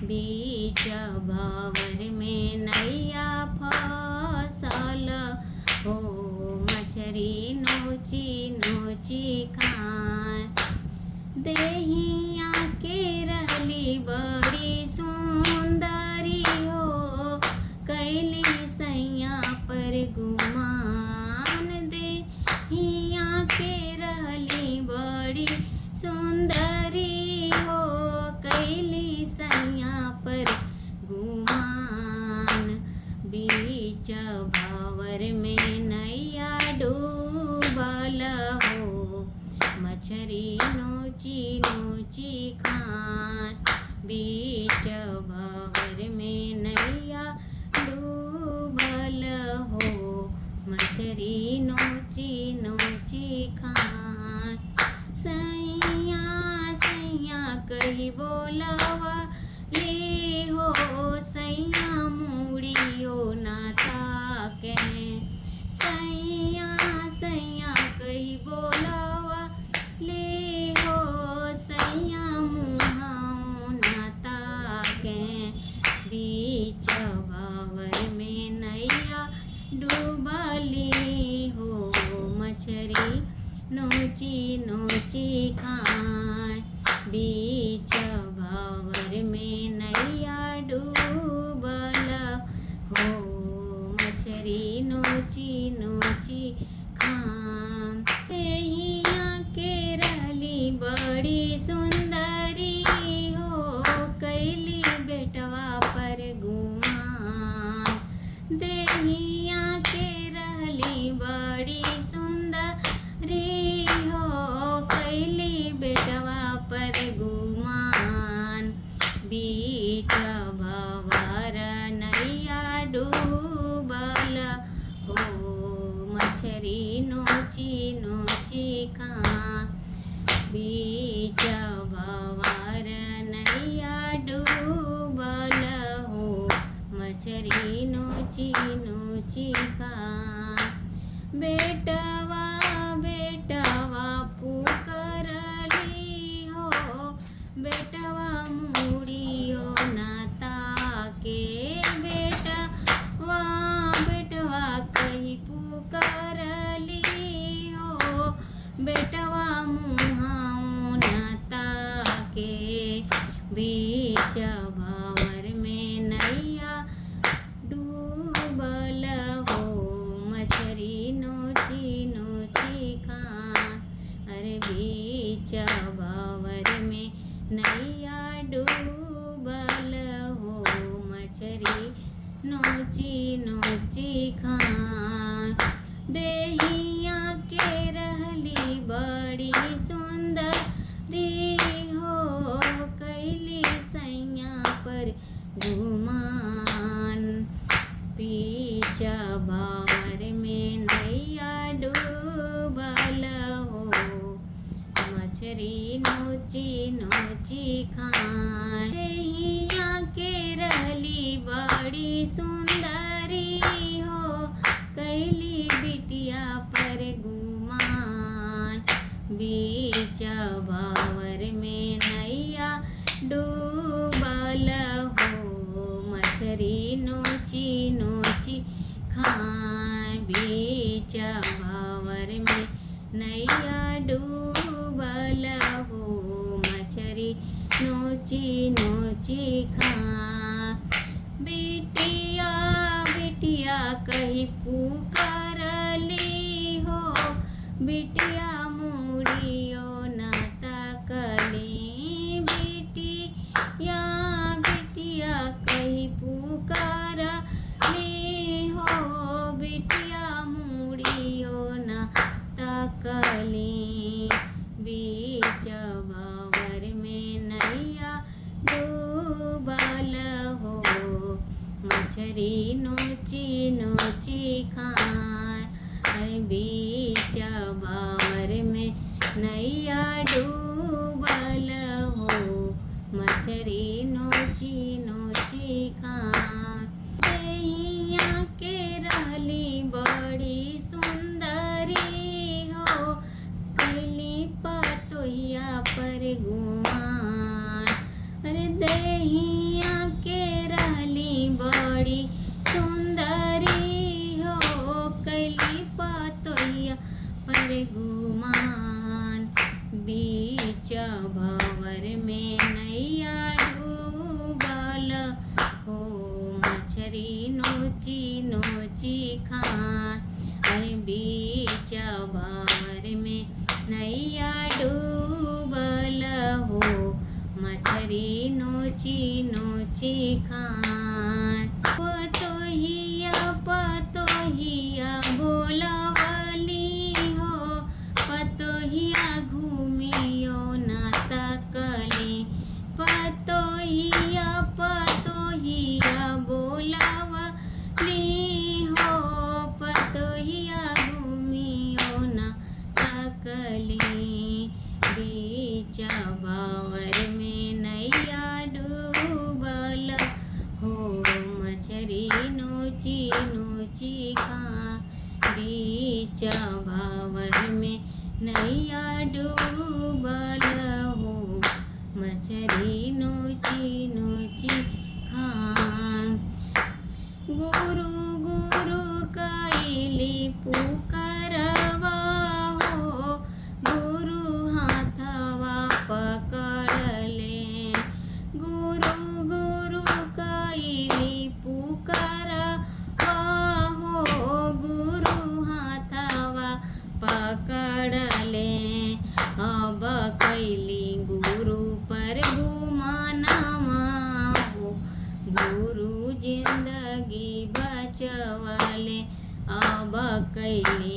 बीच भंवर में नैया फसल हो। मछरी नोची नोची खाए देहिया के रहली बड़ी सुंदरी हो। कैली सैया पर गुमान देहिया के रहली बड़ी सुंदरी हो। कैली सैया पर गुमान बीच भंवर में नैया डूबल हो। मछरी नोची नोची खाए बीच भंवर में नैया डूबल हो। मछरी नोची नोची खाए सैया सैया कही बोलवा ले हो। सैया मुड़ियो ना ताके सैया सैया कही बोलवा ले हो। सैया मुहाओ ना ताके बीच भंवर में नैया डूबली हो। मछरी नोची नोची खाए बीच भंवर में नैया डूबल हो। मछरी नोची नोची खाए देहिया के रहली बड़ी सुंदरी हो। कैली बेटवा पर गुमान देहिया के रहली बड़ी सुंदरी हो। कैली बेटवा पर गुमान बीच भंवर नैया डूबल हो। मछरी नोची नोची खाए बीच भंवर नैया डूबल हो। मछरी नोची नोची खाए बेटवा बेटवा पुकारली हो। बेटवा मुड़ियो ना ताके बेटवा बेटवा कही पुकारली हो। बेटवा मुहाओ ना ताके बीच भंवर में नैया डूबल हो। मछरी नोची नोची खाए अरे बीच भंवर में नैया डूबल हो। मछरी नोची नोची खाए देहिया के रहली बड़ी सुंदरी हो। कैली सैया पर गुमान बीच भंवर में नैया डूबल हो। मछरी नोची नोची खाए देहिया के रहली बड़ी सुंदरी हो। कैली बिटिया पर गुमान बीच भंवर में नैया डूबल हो। मछरी नोची नोची खाए बीच भंवर में नैया डूबल हो। मछरी नोची नोची खाए बिटिया बिटिया कही पुकारली हो। बिटिया मुड़ियो ना ताकली बिटिया बिटिया कही पुकारली हो। बिटिया मुड़ियो ना ताकली बीच भंवर में नैया डूबल हो। मछरी नोची नोची खाए बीच भंवर नोची नोची खान पतोहिया बोलावली हो पतोहिया घूमियो ना तकली पतोहिया बोलावली हो पतोहिया घूमियो ना तकली बीच बावर में नैया डूबल हो मछरी नोची नोची खान बीच बावर में नैया डूबल हो मछरी नोची नोची खान गुरु गुरु कैली पुकारवा हो गुरु हाथवा पकड़ले गुरु गुरु कैली पुकारवा हो गुरु हाथवा पकड़ले अब कैली गुरु पर गुमानामा हो गुरु जिंदगी बचवले अब कैली